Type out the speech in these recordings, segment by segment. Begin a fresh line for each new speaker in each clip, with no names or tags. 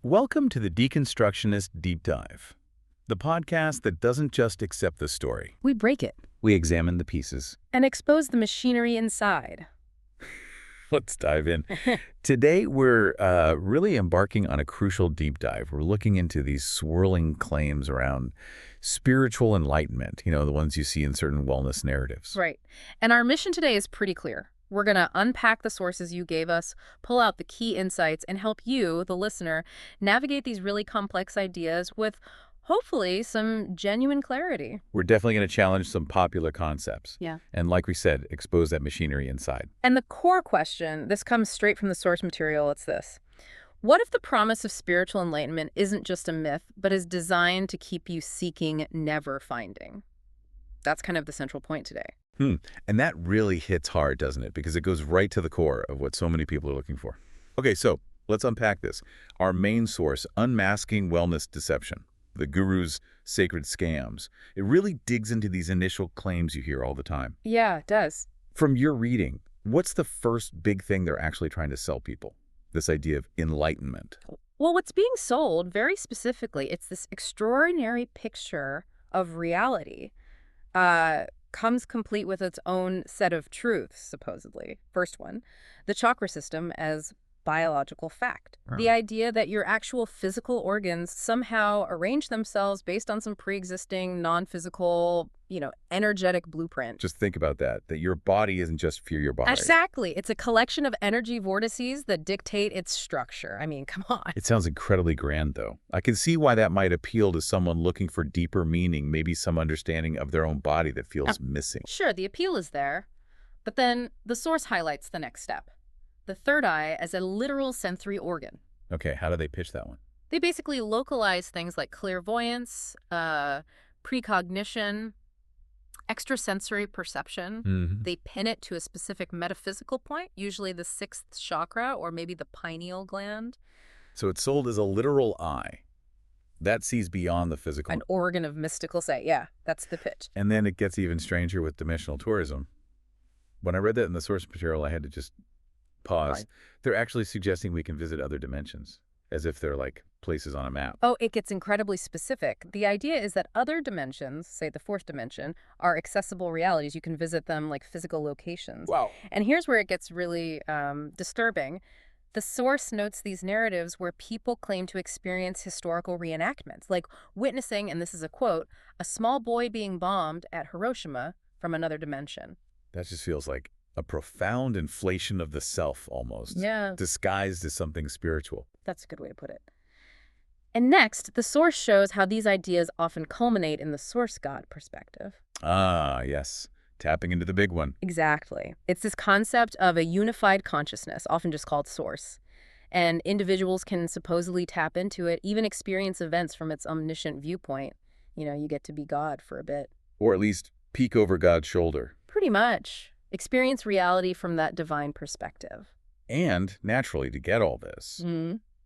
Welcome to the Deconstructionist Deep Dive, the podcast that doesn't just accept the story.
We break it
We examine the pieces.
and expose the machinery inside.
Let's dive in. Today, we're really embarking on a crucial deep dive. We're looking into these swirling claims around spiritual enlightenment, the ones you see in certain wellness narratives.
Right. And our mission today is pretty clear. We're going to unpack the sources you gave us, pull out the key insights, and help you, the listener, navigate these really complex ideas with hopefully some genuine clarity.
We're definitely going to challenge some popular concepts.
Yeah.
And like we said, expose that machinery inside.
And the core question, this comes straight from the source material, it's this. What if the promise of spiritual enlightenment isn't just a myth, but is designed to keep you seeking, never finding? That's kind of the central point today.
And that really hits hard, doesn't it? Because it goes right to the core of what so many people are looking for. Okay, so let's unpack this. Our main source, Unmasking Wellness Deception, the guru's sacred scams. It really digs into these initial claims you hear all the time.
Yeah, it does.
From your reading, what's the first big thing they're actually trying to sell people? This idea of enlightenment.
Well, what's being sold, very specifically, it's this extraordinary picture of reality. Comes complete with its own set of truths, supposedly. First one, the chakra system as biological fact. The idea that your actual physical organs somehow arrange themselves based on some pre-existing, non-physical, energetic blueprint.
Just think about that your body isn't just for your body.
Exactly. It's a collection of energy vortices that dictate its structure. I mean, come on.
It sounds incredibly grand, though. I can see why that might appeal to someone looking for deeper meaning, maybe some understanding of their own body that feels missing.
Sure, the appeal is there. But then the source highlights the next step. The third eye as a literal sensory organ.
Okay, how do they pitch that one?
They basically localize things like clairvoyance, precognition, extrasensory perception. They pin it to a specific metaphysical point, usually the sixth chakra or maybe the pineal gland.
So it's sold as a literal eye. That sees beyond the physical.
An organ of mystical sight. Yeah, that's the pitch.
And then it gets even stranger with dimensional tourism. When I read that in the source material, I had to just pause.
Right.
They're actually suggesting we can visit other dimensions, as if they're like places on a map.
Oh, it gets incredibly specific. The idea is that other dimensions, say the fourth dimension, are accessible realities. You can visit them like physical locations.
Wow.
And here's where it gets really disturbing. The source notes these narratives where people claim to experience historical reenactments, like witnessing, and this is a quote, a small boy being bombed at Hiroshima from another dimension.
That just feels like a profound inflation of the self, almost.
Yeah.
Disguised as something spiritual.
That's a good way to put it. And next, the source shows how these ideas often culminate in the source God perspective.
Ah, yes. Tapping into the big one.
Exactly. It's this concept of a unified consciousness, often just called source. And individuals can supposedly tap into it, even experience events from its omniscient viewpoint. You get to be God for a bit.
Or at least peek over God's shoulder.
Pretty much. Experience reality from that divine perspective.
And, naturally, to get all this,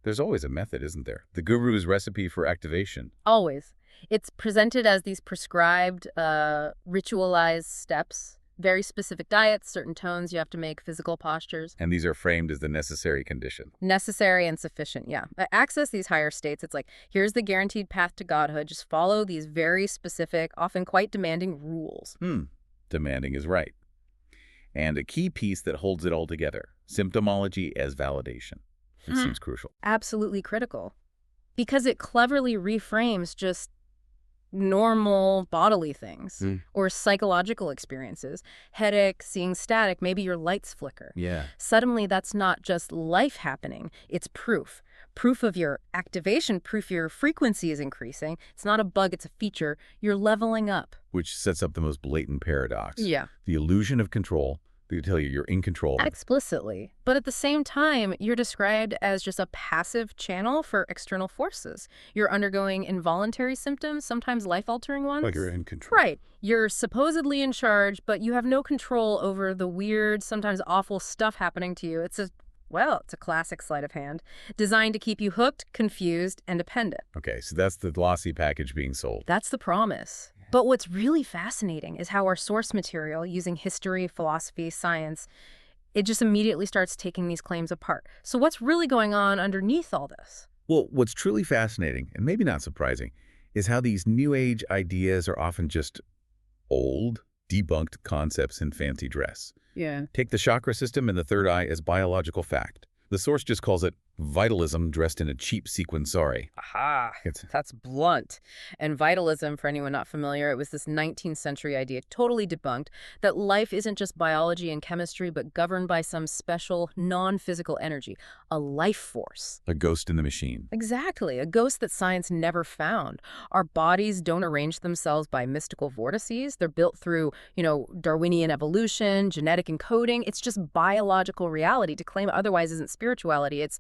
there's always a method, isn't there? The guru's recipe for activation.
Always. It's presented as these prescribed, ritualized steps, very specific diets, certain tones you have to make, physical postures.
And these are framed as the necessary condition.
Necessary and sufficient, yeah. Access these higher states, it's like, here's the guaranteed path to godhood. Just follow these very specific, often quite demanding rules.
Demanding is right. And a key piece that holds it all together, symptomology as validation. It seems crucial.
Absolutely critical. Because it cleverly reframes just normal bodily things or psychological experiences. Headache, seeing static, maybe your lights flicker.
Yeah.
Suddenly, that's not just life happening. It's proof. Proof of your activation, proof your frequency is increasing. It's not a bug, it's a feature. You're leveling up.
Which sets up the most blatant paradox.
Yeah.
The illusion of control. They tell you you're in control.
Explicitly. But at the same time, you're described as just a passive channel for external forces. You're undergoing involuntary symptoms, sometimes life-altering ones.
Like you're in control.
Right. You're supposedly in charge, but you have no control over the weird, sometimes awful stuff happening to you. It's a classic sleight of hand, designed to keep you hooked, confused, and dependent.
Okay, so that's the glossy package being sold.
That's the promise. But what's really fascinating is how our source material, using history, philosophy, science, it just immediately starts taking these claims apart. So what's really going on underneath all this?
Well, what's truly fascinating, and maybe not surprising, is how these New Age ideas are often just old, debunked concepts in fancy dress.
Yeah.
Take the chakra system and the third eye as biological fact. The source just calls it vitalism dressed in a cheap sequin sari.
Aha,
It's
that's blunt. And vitalism, for anyone not familiar, it was this 19th century idea, totally debunked, that life isn't just biology and chemistry, but governed by some special non-physical energy, a life force.
a ghost in the machine.
Exactly, a ghost that science never found. Our bodies don't arrange themselves by mystical vortices. They're built through, Darwinian evolution, genetic encoding. It's just biological reality. To claim otherwise isn't spirituality. It's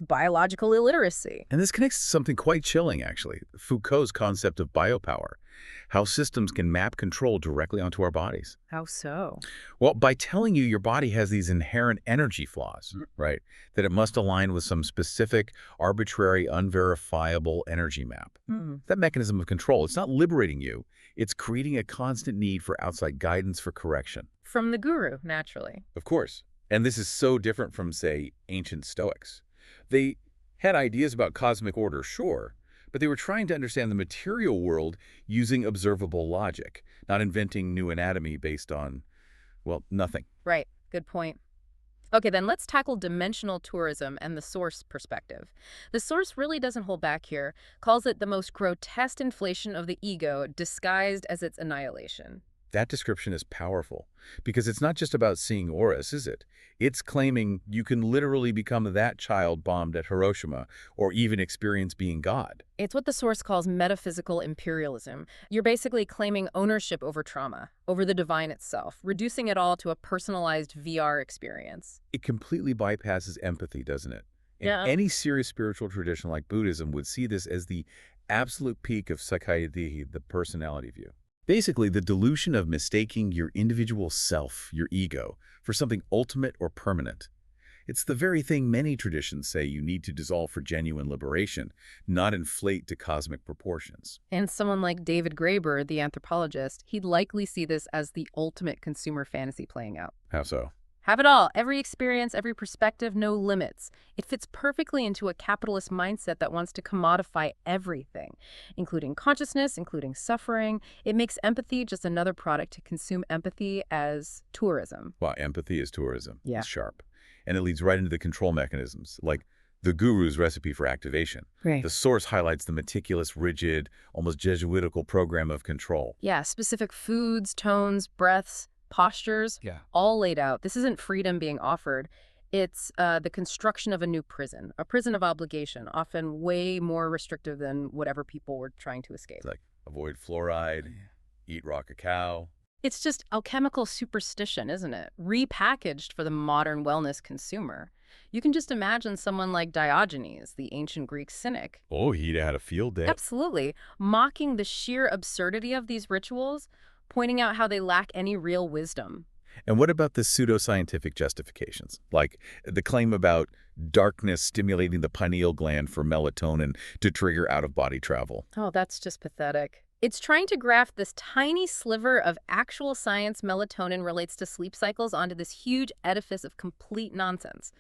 biological illiteracy.
And this connects to something quite chilling, actually. Foucault's concept of biopower, how systems can map control directly onto our bodies.
How so?
Well, by telling you your body has these inherent energy flaws, right, that it must align with some specific, arbitrary, unverifiable energy map. That mechanism of control, it's not liberating you. It's creating a constant need for outside guidance for correction.
From the guru, naturally.
Of course. And this is so different from, say, ancient Stoics. They had ideas about cosmic order, sure, but they were trying to understand the material world using observable logic, not inventing new anatomy based on, well, nothing.
Right. Good point. Okay, then let's tackle dimensional tourism and the source perspective. The source really doesn't hold back here, calls it the most grotesque inflation of the ego disguised as its annihilation.
That description is powerful because it's not just about seeing auras, is it? It's claiming you can literally become that child bombed at Hiroshima or even experience being God.
It's what the source calls metaphysical imperialism. You're basically claiming ownership over trauma, over the divine itself, reducing it all to a personalized VR experience.
It completely bypasses empathy, doesn't it? And
Yeah.
any serious spiritual tradition like Buddhism would see this as the absolute peak of Sakkaya-Dehi, the personality view. Basically, the delusion of mistaking your individual self, your ego, for something ultimate or permanent. It's the very thing many traditions say you need to dissolve for genuine liberation, not inflate to cosmic proportions.
And someone like David Graeber, the anthropologist, he'd likely see this as the ultimate consumer fantasy playing out.
How so?
Have it all, every experience, every perspective, no limits. It fits perfectly into a capitalist mindset that wants to commodify everything, including consciousness, including suffering. It makes empathy just another product to consume empathy as tourism.
Well, empathy is tourism.
Yeah.
It's sharp. And it leads right into the control mechanisms, like the guru's recipe for activation.
Right.
The source highlights the meticulous, rigid, almost Jesuitical program of control.
Yeah, specific foods, tones, breaths, postures,
Yeah.
all laid out. This isn't freedom being offered. It's the construction of a new prison, a prison of obligation, often way more restrictive than whatever people were trying to escape.
Like avoid fluoride, eat raw cacao.
It's just alchemical superstition, isn't it? Repackaged for the modern wellness consumer. You can just imagine someone like Diogenes, the ancient Greek cynic.
Oh, he'd had a field day.
Absolutely. Mocking the sheer absurdity of these rituals, pointing out how they lack any real wisdom.
And what about the pseudoscientific justifications? Like the claim about darkness stimulating the pineal gland for melatonin to trigger out-of-body travel.
Oh, that's just pathetic. It's trying to graft this tiny sliver of actual science melatonin relates to sleep cycles onto this huge edifice of complete nonsense.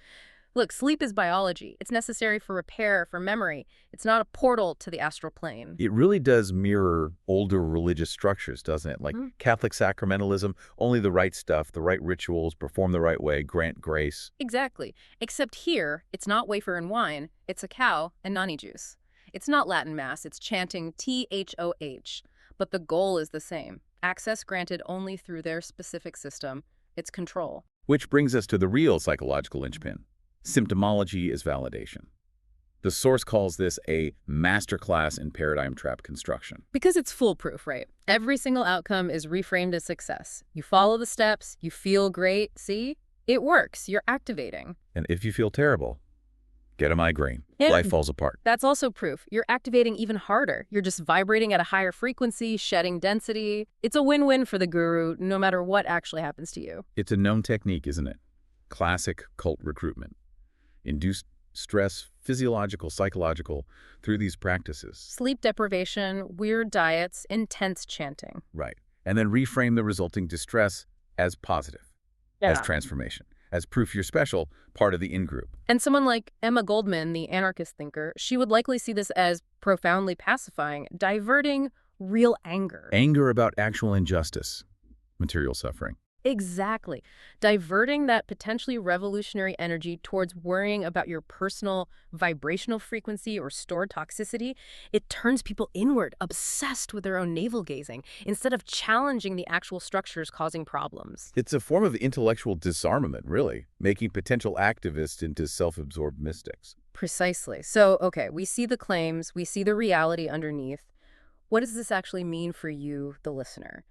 Look, sleep is biology. It's necessary for repair, for memory. It's not a portal to the astral plane.
It really does mirror older religious structures, doesn't it? Like Catholic sacramentalism, only the right stuff, the right rituals, perform the right way, grant grace.
Exactly. Except here, it's not wafer and wine. It's a cow and nani juice. It's not Latin Mass. It's chanting THOH. But the goal is the same. Access granted only through their specific system. It's control.
Which brings us to the real psychological linchpin. Symptomology is validation. The source calls this a masterclass in paradigm trap construction.
Because it's foolproof, right? Every single outcome is reframed as success. You follow the steps, you feel great, see? It works, you're activating.
And if you feel terrible, get a migraine.
Yeah.
Life falls apart.
That's also proof. You're activating even harder. You're just vibrating at a higher frequency, shedding density. It's a win-win for the guru, no matter what actually happens to you.
It's a known technique, isn't it? Classic cult recruitment. Induced stress, physiological, psychological, through these practices.
Sleep deprivation, weird diets, intense chanting.
Right. And then reframe the resulting distress as positive, as transformation. as proof you're special, part of the in-group.
And someone like Emma Goldman, the anarchist thinker, she would likely see this as profoundly pacifying, diverting real anger.
Anger about actual injustice, material suffering.
Exactly. Diverting that potentially revolutionary energy towards worrying about your personal vibrational frequency or stored toxicity, it turns people inward, obsessed with their own navel-gazing, instead of challenging the actual structures causing problems.
It's a form of intellectual disarmament, really, making potential activists into self-absorbed mystics.
Precisely. So, okay, we see the claims, we see the reality underneath. What does this actually mean for you, the listener?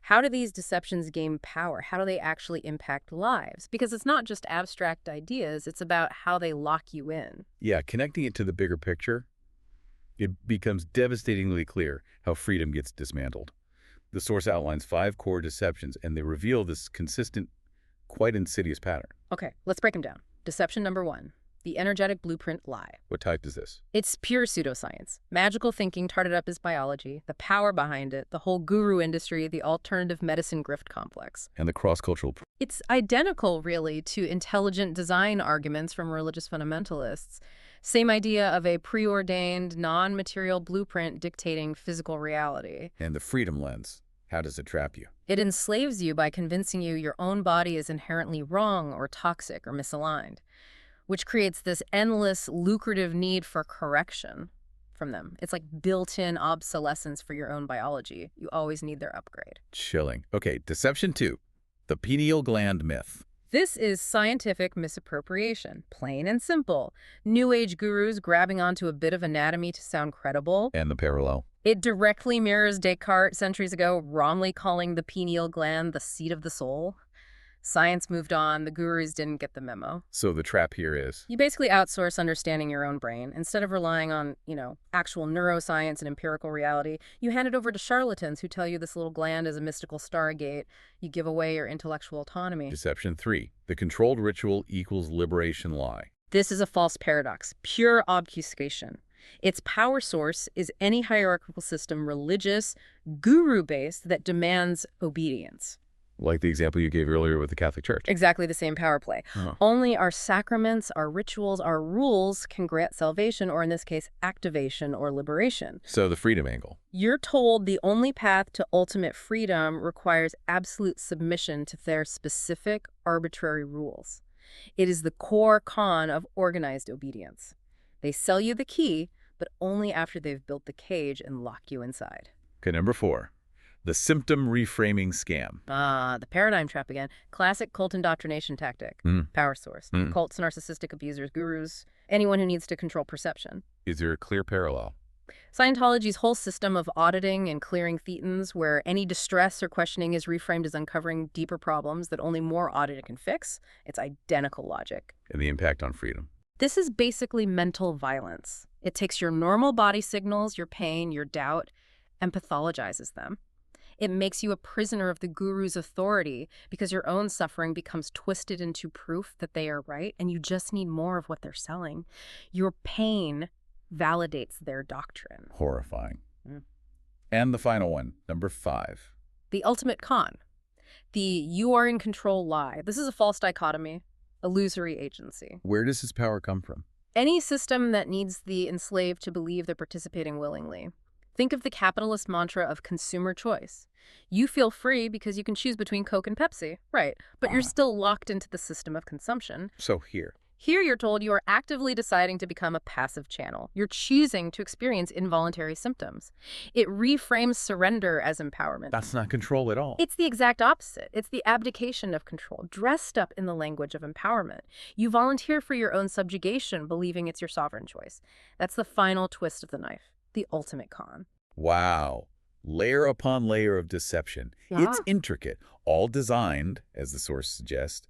How do these deceptions gain power? How do they actually impact lives? Because it's not just abstract ideas, it's about how they lock you in.
Yeah, connecting it to the bigger picture, it becomes devastatingly clear how freedom gets dismantled. The source outlines 5 core deceptions, and they reveal this consistent, quite insidious pattern.
Okay, let's break them down. Deception number 1, the energetic blueprint lie.
What type is this?
It's pure pseudoscience. Magical thinking tarted up as biology, the power behind it, the whole guru industry, the alternative medicine grift complex.
And the cross-cultural...
It's identical, really, to intelligent design arguments from religious fundamentalists. Same idea of a preordained, non-material blueprint dictating physical reality.
And the freedom lens. How does it trap you?
It enslaves you by convincing you your own body is inherently wrong or toxic or misaligned, which creates this endless, lucrative need for correction from them. It's like built-in obsolescence for your own biology. You always need their upgrade.
Chilling. Okay, deception 2, the pineal gland myth.
This is scientific misappropriation, plain and simple. New Age gurus grabbing onto a bit of anatomy to sound credible.
And the parallel.
It directly mirrors Descartes centuries ago, wrongly calling the pineal gland the seat of the soul. Science moved on. The gurus didn't get the memo.
So the trap here is?
You basically outsource understanding your own brain. Instead of relying on, actual neuroscience and empirical reality, you hand it over to charlatans who tell you this little gland is a mystical stargate. You give away your intellectual autonomy.
Deception 3, the controlled ritual equals liberation lie.
This is a false paradox, pure obfuscation. Its power source is any hierarchical system, religious, guru-based, that demands obedience.
Like the example you gave earlier with the Catholic Church.
Exactly the same power play. Only our sacraments, our rituals, our rules can grant salvation, or in this case, activation or liberation.
So the freedom angle.
You're told the only path to ultimate freedom requires absolute submission to their specific, arbitrary rules. It is the core con of organized obedience. They sell you the key, but only after they've built the cage and lock you inside.
Okay, number 4. The symptom reframing scam.
The paradigm trap again. Classic cult indoctrination tactic. Power source. Cults, narcissistic abusers, gurus, anyone who needs to control perception.
Is there a clear parallel?
Scientology's whole system of auditing and clearing thetans, where any distress or questioning is reframed as uncovering deeper problems that only more audit can fix, it's identical logic.
And the impact on freedom.
This is basically mental violence. It takes your normal body signals, your pain, your doubt, and pathologizes them. It makes you a prisoner of the guru's authority because your own suffering becomes twisted into proof that they are right, and you just need more of what they're selling. Your pain validates their doctrine.
Horrifying. And the final one, number 5.
The ultimate con. The you are in control lie. This is a false dichotomy, illusory agency.
Where does this power come from?
Any system that needs the enslaved to believe they're participating willingly. Think of the capitalist mantra of consumer choice. You feel free because you can choose between Coke and Pepsi, right? But you're still locked into the system of consumption.
So here
you're told you are actively deciding to become a passive channel. You're choosing to experience involuntary symptoms. It reframes surrender as empowerment.
That's not control at all.
It's the exact opposite. It's the abdication of control, dressed up in the language of empowerment. You volunteer for your own subjugation, believing it's your sovereign choice. That's the final twist of the knife. The ultimate con.
Wow. Layer upon layer of deception.
Yeah.
It's intricate, all designed, as the source suggests,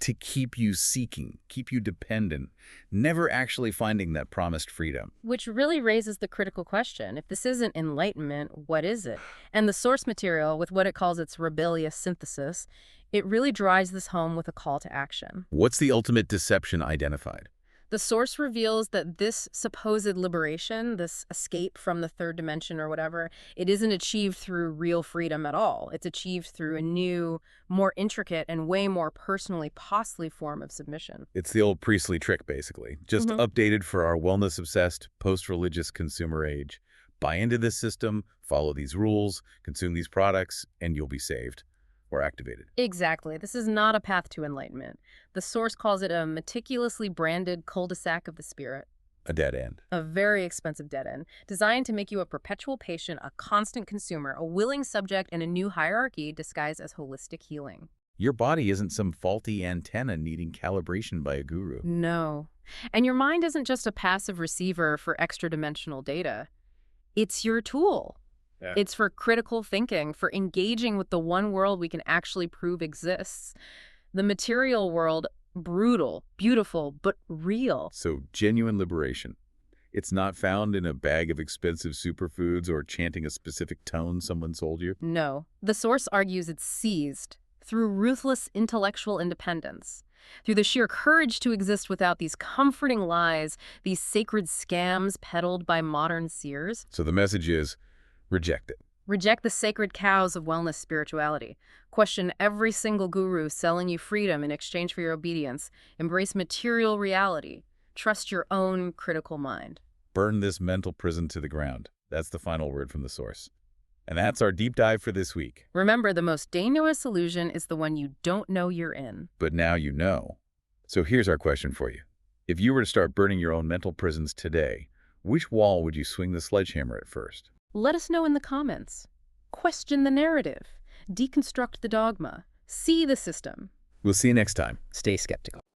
to keep you seeking, keep you dependent, never actually finding that promised freedom.
Which really raises the critical question. If this isn't enlightenment, what is it? And the source material, with what it calls its rebellious synthesis, it really drives this home with a call to action.
What's the ultimate deception identified?
The source reveals that this supposed liberation, this escape from the third dimension or whatever, it isn't achieved through real freedom at all. It's achieved through a new, more intricate, and way more personally costly form of submission.
It's the old priestly trick, basically, just updated for our wellness-obsessed, post-religious consumer age. Buy into this system, follow these rules, consume these products, and you'll be saved or activated.
Exactly. This is not a path to enlightenment. The source calls it a meticulously branded cul-de-sac of the spirit.
A dead end.
A very expensive dead end, designed to make you a perpetual patient, a constant consumer, a willing subject, and a new hierarchy disguised as holistic healing.
Your body isn't some faulty antenna needing calibration by a guru.
No. And your mind isn't just a passive receiver for extra-dimensional data. It's your tool.
Yeah.
It's for critical thinking, for engaging with the one world we can actually prove exists. The material world, brutal, beautiful, but real.
So genuine liberation. It's not found in a bag of expensive superfoods or chanting a specific tone someone sold you.
No. The source argues it's seized through ruthless intellectual independence, through the sheer courage to exist without these comforting lies, these sacred scams peddled by modern seers.
So the message is, reject it.
Reject the sacred cows of wellness spirituality. Question every single guru selling you freedom in exchange for your obedience. Embrace material reality. Trust your own critical mind.
Burn this mental prison to the ground. That's the final word from the source. And that's our deep dive for this week.
Remember, the most dangerous illusion is the one you don't know you're in.
But now you know. So here's our question for you. If you were to start burning your own mental prisons today, which wall would you swing the sledgehammer at first?
Let us know in the comments. Question the narrative. Deconstruct the dogma. See the system.
We'll see you next time.
Stay skeptical.